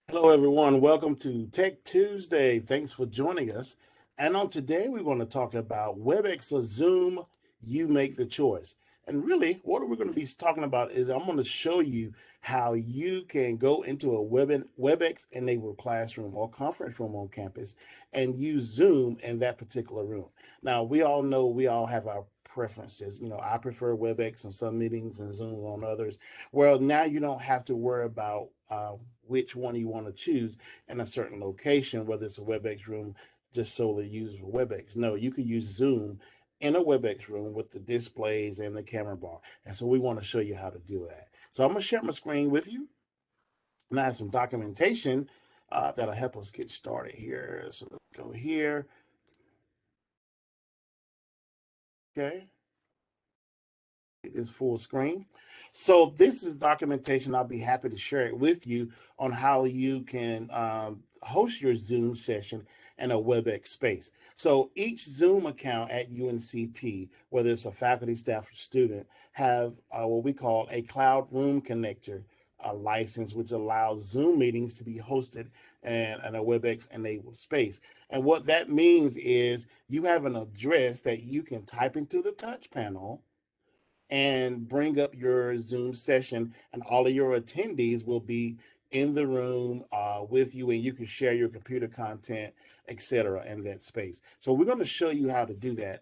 Hello, everyone. Welcome to Tech Tuesday. Thanks for joining us. And on today, we're going to talk about Webex or Zoom. You make the choice. And really, what we're going to be talking about is I'm going to show you how you can go into a Webex enabled classroom or conference room on campus and use Zoom in that particular room. Now, we all know we all have our preferences. I prefer Webex on some meetings and Zoom on others. Well, now you don't have to worry about which one you want to choose in a certain location, whether it's a WebEx room just solely used for WebEx. No, you could use Zoom in a WebEx room with the displays and the camera bar. And so we want to show you how to do that. So I'm going to share my screen with you. And I have some documentation that'll help us get started here. So let's go here. Okay. Is full screen. So this is documentation. I'll be happy to share it with you on how you can host your Zoom session in a WebEx space. So each Zoom account at UNCP, whether it's a faculty, staff, or student, have what we call a cloud room connector license, which allows Zoom meetings to be hosted in a WebEx enabled space. And what that means is you have an address that you can type into the touch panel and bring up your Zoom session, and all of your attendees will be in the room with you, and you can share your computer content, etc., in that space. So we're going to show you how to do that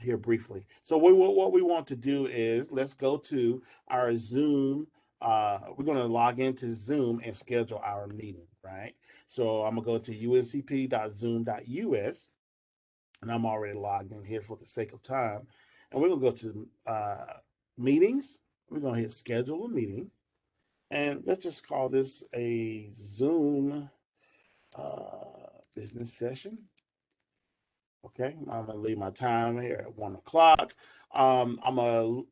here briefly. So what we want to do is let's go to our Zoom. We're going to log into Zoom and schedule our meeting, right? So I'm going to go to uncp.zoom.us, and I'm already logged in here for the sake of time. And we're going to go to meetings. We're going to hit schedule a meeting. And let's just call this a Zoom business session. Okay, I'm gonna leave my time here at 1 o'clock. I'm gonna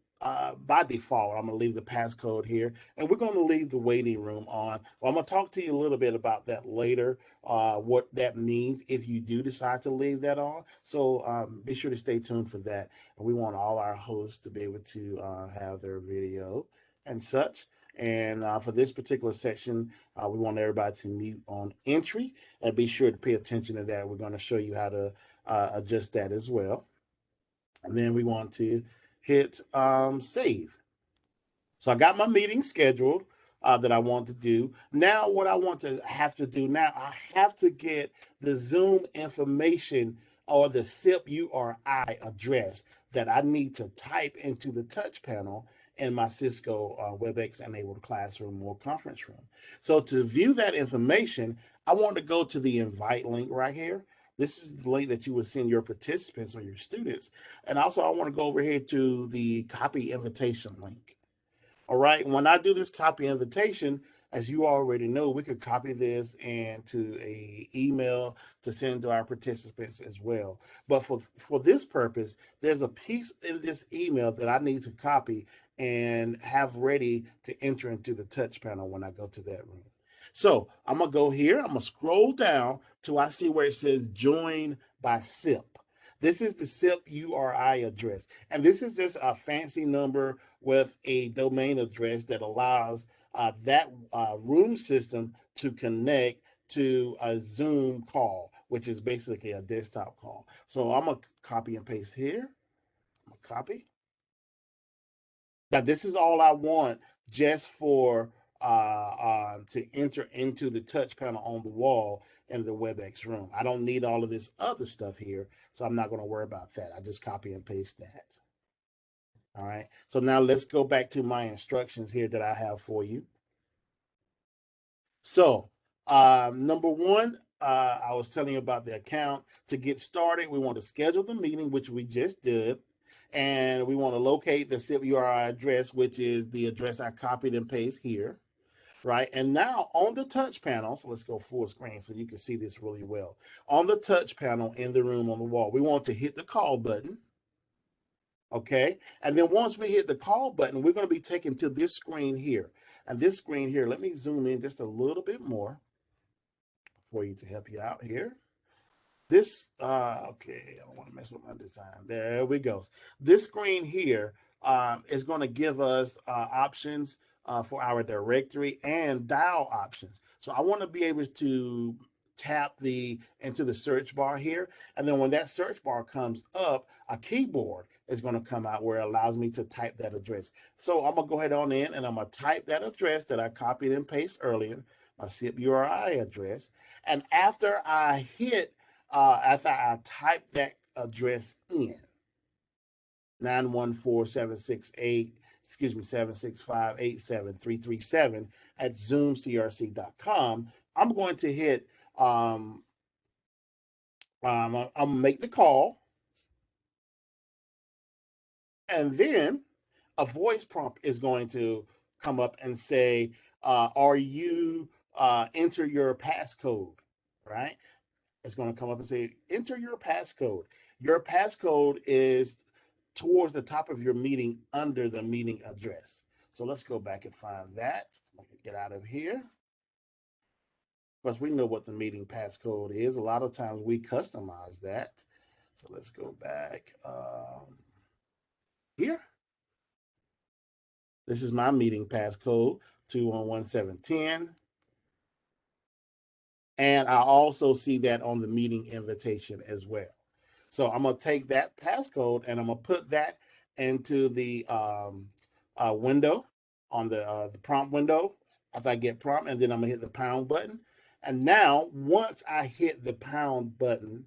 by default, I'm gonna leave the passcode here, and we're gonna leave the waiting room on. Well, I'm gonna talk to you a little bit about that later, what that means if you do decide to leave that on. So be sure to stay tuned for that. And we want all our hosts to be able to have their video and such. And for this particular section, we want everybody to mute on entry, and be sure to pay attention to that. We're going to show you how to adjust that as well. And then we want to hit save. So I got my meeting scheduled that I want to do. Now, what I want to have to do now, I have to get the Zoom information or the SIP URI address that I need to type into the touch panel in my Cisco WebEx enabled classroom or conference room. So to view that information, I want to go to the invite link right here. This is the link that you would send your participants or your students. And also I want to go over here to the copy invitation link. All right. When I do this copy invitation, as you already know, we could copy this into a email to send to our participants as well. But for this purpose, there's a piece in this email that I need to copy and have ready to enter into the touch panel when I go to that room. So I'm gonna go here. I'm gonna scroll down till I see where it says join by SIP. This is the SIP URI address. And this is just a fancy number with a domain address that allows that room system to connect to a Zoom call, which is basically a desktop call. So I'm going to copy and paste here. I'm going to copy. Now, this is all I want just for to enter into the touch panel on the wall in the WebEx room. I don't need all of this other stuff here, so I'm not going to worry about that. I just copy and paste that. All right. So now let's go back to my instructions here that I have for you. So number one, I was telling you about the account. To get started, we want to schedule the meeting, which we just did. And we want to locate the SIP URI address, which is the address I copied and pasted here. Right. And now on the touch panel, so let's go full screen so you can see this really well. On the touch panel in the room on the wall, we want to hit the call button. Okay. And then once we hit the call button, we're going to be taken to this screen here. And this screen here, let me zoom in just a little bit more for you to help you out here. This, okay, I don't want to mess with my design. There we go. This screen here is going to give us options for our directory and dial options. So I want to be able to tap into the search bar here, and then when that search bar comes up, a keyboard is going to come out where it allows me to type that address. So I'm gonna go ahead on in and I'm gonna type that address that I copied and pasted earlier, my SIP URI address, and after I type that address in, 914-768, 765-87337 at zoomcrc.com. I'm going to hit, I'm gonna make the call, and then a voice prompt is going to come up and say, are you enter your passcode, right? It's going to come up and say, enter your passcode. Your passcode is towards the top of your meeting under the meeting address. So let's go back and find that. Let me get out of here. Because we know what the meeting passcode is. A lot of times we customize that. So let's go back here. This is my meeting passcode, 211710. And I also see that on the meeting invitation as well. So I'm going to take that passcode and I'm going to put that into the window on the prompt window after I get prompt, and then I'm going to hit the pound button. And now, once I hit the pound button,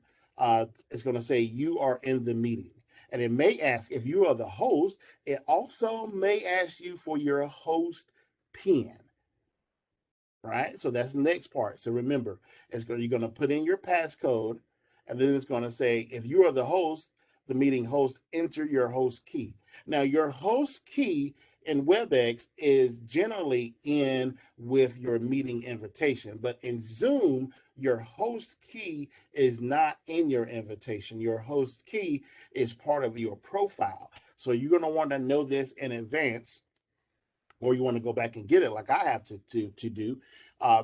it's going to say you are in the meeting. And it may ask if you are the host. It also may ask you for your host PIN. Right? So that's the next part. So remember, you're going to put in your passcode, and then it's going to say, if you are the host, the meeting host, enter your host key. Now, your host key in Webex is generally in with your meeting invitation, but in Zoom, your host key is not in your invitation. Your host key is part of your profile. So you're going to want to know this in advance, or you want to go back and get it like I have to do.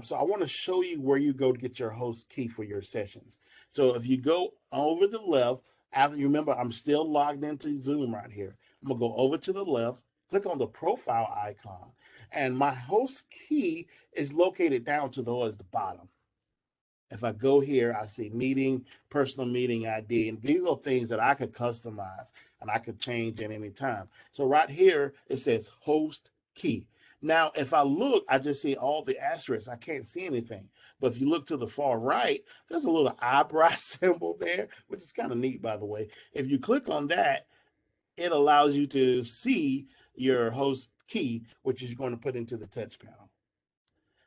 So I want to show you where you go to get your host key for your sessions. So if you go over the left, after you remember, I'm still logged into Zoom right here. I'm gonna go over to the left, click on the profile icon, and my host key is located down towards the bottom. If I go here, I see meeting, personal meeting ID, and these are things that I could customize and I could change at any time. So right here, it says host key. Now, if I look, I just see all the asterisks. I can't see anything. But if you look to the far right, there's a little eyebrow symbol there, which is kind of neat, by the way. If you click on that, it allows you to see your host key, which is going to put into the touch panel.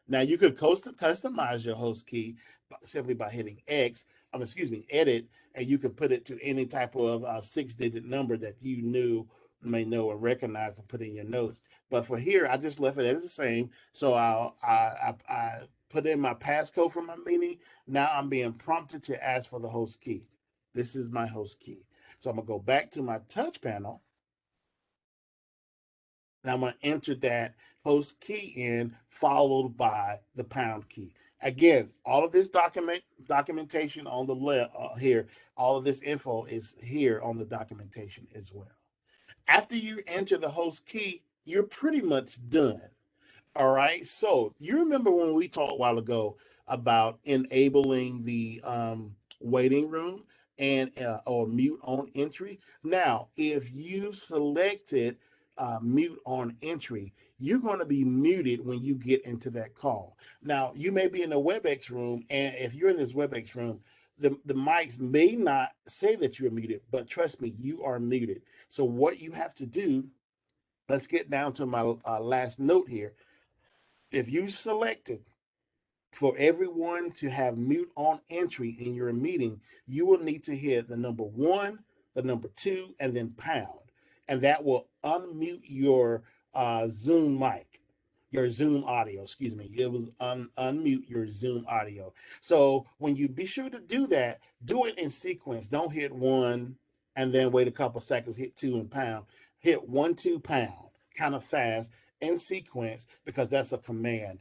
Now you could customize your host key simply by hitting edit, and you could put it to any type of 6-digit number that you may know and recognize and put in your notes. But for here, I just left it as the same. So I put in my passcode for my meeting. Now I'm being prompted to ask for the host key. This is my host key. So I'm gonna go back to my touch panel, and I'm going to enter that host key in, followed by the pound key. Again, all of this documentation on the left here, all of this info is here on the documentation as well. After you enter the host key, you're pretty much done. All right. So you remember when we talked a while ago about enabling the waiting room and or mute on entry. Now, if you selected mute on entry, you're going to be muted when you get into that call. Now, you may be in a WebEx room, and if you're in this WebEx room, the mics may not say that you're muted, but trust me, you are muted. So what you have to do, let's get down to my last note here. If you selected for everyone to have mute on entry in your meeting, you will need to hit the number 1, the number 2, and then pound. And that will unmute your Zoom mic, your Zoom audio, excuse me. It was unmute your Zoom audio. So when you be sure to do that, do it in sequence. Don't hit 1 and then wait a couple seconds, hit 2 and pound. Hit 1, 2, pound, kind of fast in sequence, because that's a command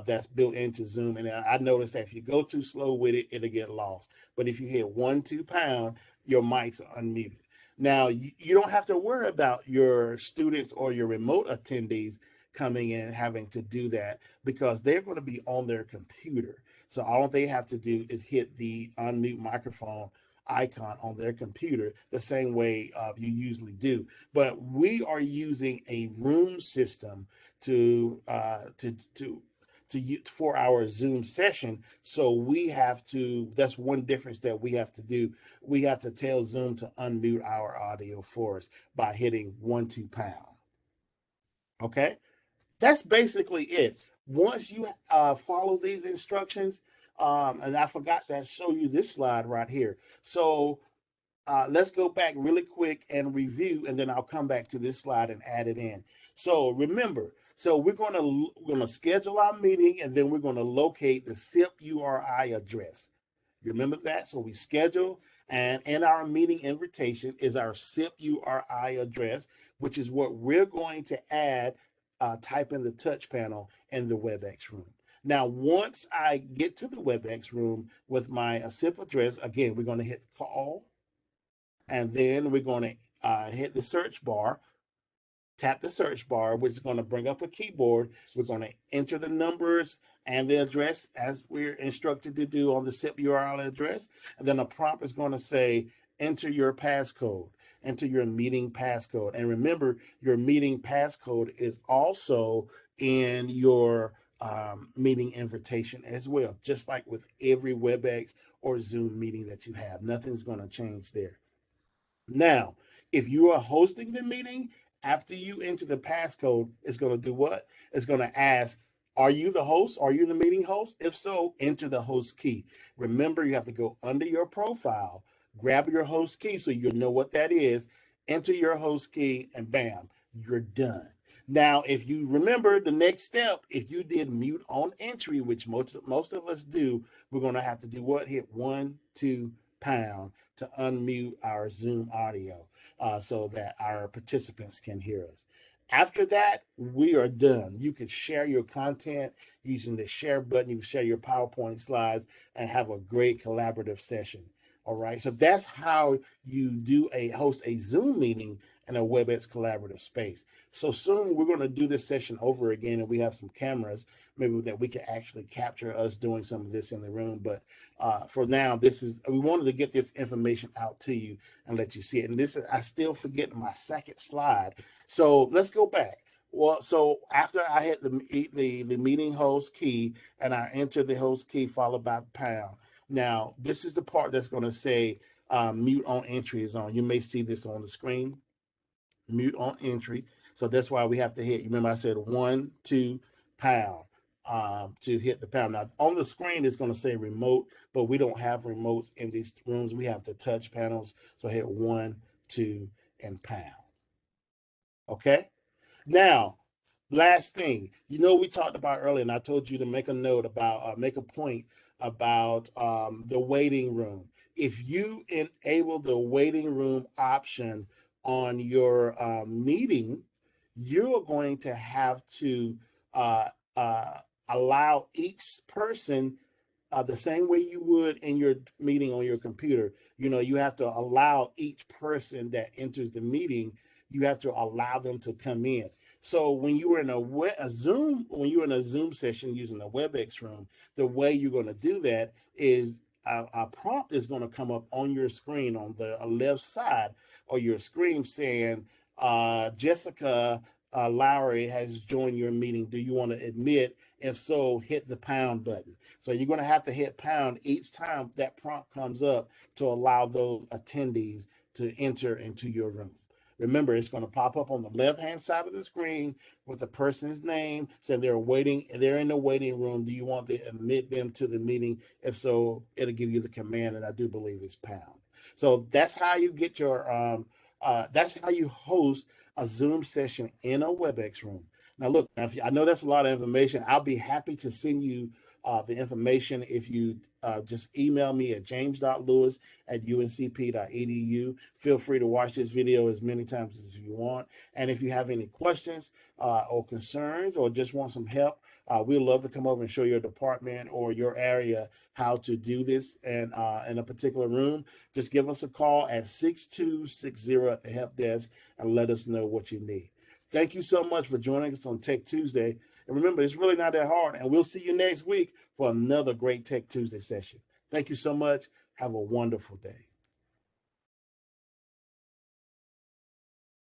that's built into Zoom. And I noticed that if you go too slow with it, it'll get lost. But if you hit 1, 2, pound, your mics are unmuted. Now, you don't have to worry about your students or your remote attendees coming in having to do that because they're going to be on their computer. So all they have to do is hit the unmute microphone icon on their computer the same way you usually do. But we are using a room system to for our Zoom session. So we have to, that's one difference that we have to do. We have to tell Zoom to unmute our audio for us by hitting 1-2 pound. Okay. That's basically it. Once you follow these instructions, and I forgot to show you this slide right here. So let's go back really quick and review, and then I'll come back to this slide and add it in. So remember, so we're gonna schedule our meeting, and then we're gonna locate the SIP URI address. You remember that? So we schedule, and in our meeting invitation is our SIP URI address, which is what we're going to add, type in the touch panel in the Webex room. Now, once I get to the Webex room with my SIP address, again, we're going to hit call, and then we're going to hit the search bar, tap the search bar, which is going to bring up a keyboard. We're going to enter the numbers and the address as we're instructed to do on the SIP URL address. And then a prompt is going to say, enter your passcode, enter your meeting passcode. And remember, your meeting passcode is also in your meeting invitation as well, just like with every WebEx or Zoom meeting that you have. Nothing's going to change there. Now, if you are hosting the meeting, after you enter the passcode, it's going to do what? It's going to ask, are you the host? Are you the meeting host? If so, enter the host key. Remember, you have to go under your profile, grab your host key so you know what that is, enter your host key, and bam, you're done. Now, if you remember the next step, if you did mute on entry, which most of us do, we're going to have to do what? Hit 1-2 pound to unmute our Zoom audio so that our participants can hear us. After that, we are done. You can share your content using the share button. You can share your PowerPoint slides and have a great collaborative session. All right. So that's how you do host a Zoom meeting in a WebEx collaborative space. So soon we're going to do this session over again, and we have some cameras maybe that we can actually capture us doing some of this in the room. But for now, we wanted to get this information out to you and let you see it. And this is, I still forget my second slide. So let's go back. Well, so after I hit the meeting host key and I enter the host key followed by pound. Now, this is the part that's going to say mute on entry is on. You may see this on the screen, mute on entry. So that's why we have to hit, you remember I said 1-2 pound to hit the pound. Now, on the screen, it's going to say remote, but we don't have remotes in these rooms. We have the touch panels. So hit 1-2 and pound. Okay. Now, last thing, we talked about earlier, and I told you to make a note about, make a point about the waiting room. If you enable the waiting room option on your meeting, you're going to have to uh, uh, allow each person the same way you would in your meeting on your computer. You have to allow each person that enters the meeting, you have to allow them to come in. So when you were in when you're in a Zoom session using a WebEx room, the way you're going to do that is a prompt is going to come up on your screen on the left side of your screen saying, Jessica Lowry has joined your meeting. Do you want to admit? If so, hit the pound button. So you're going to have to hit pound each time that prompt comes up to allow those attendees to enter into your room. Remember, it's going to pop up on the left-hand side of the screen with the person's name, saying they're in the waiting room. Do you want to admit them to the meeting? If so, it'll give you the command, and I do believe it's pound. So that's how you get that's how you host a Zoom session in a WebEx room. Now, look, I know that's a lot of information. I'll be happy to send you the information if you just email me at james.lewis@uncp.edu. Feel free to watch this video as many times as you want. And if you have any questions or concerns or just want some help, we'd love to come over and show your department or your area how to do this in a particular room. Just give us a call at 6260 at the help desk and let us know what you need. Thank you so much for joining us on Tech Tuesday. And remember, it's really not that hard. And we'll see you next week for another great Tech Tuesday session. Thank you so much. Have a wonderful day.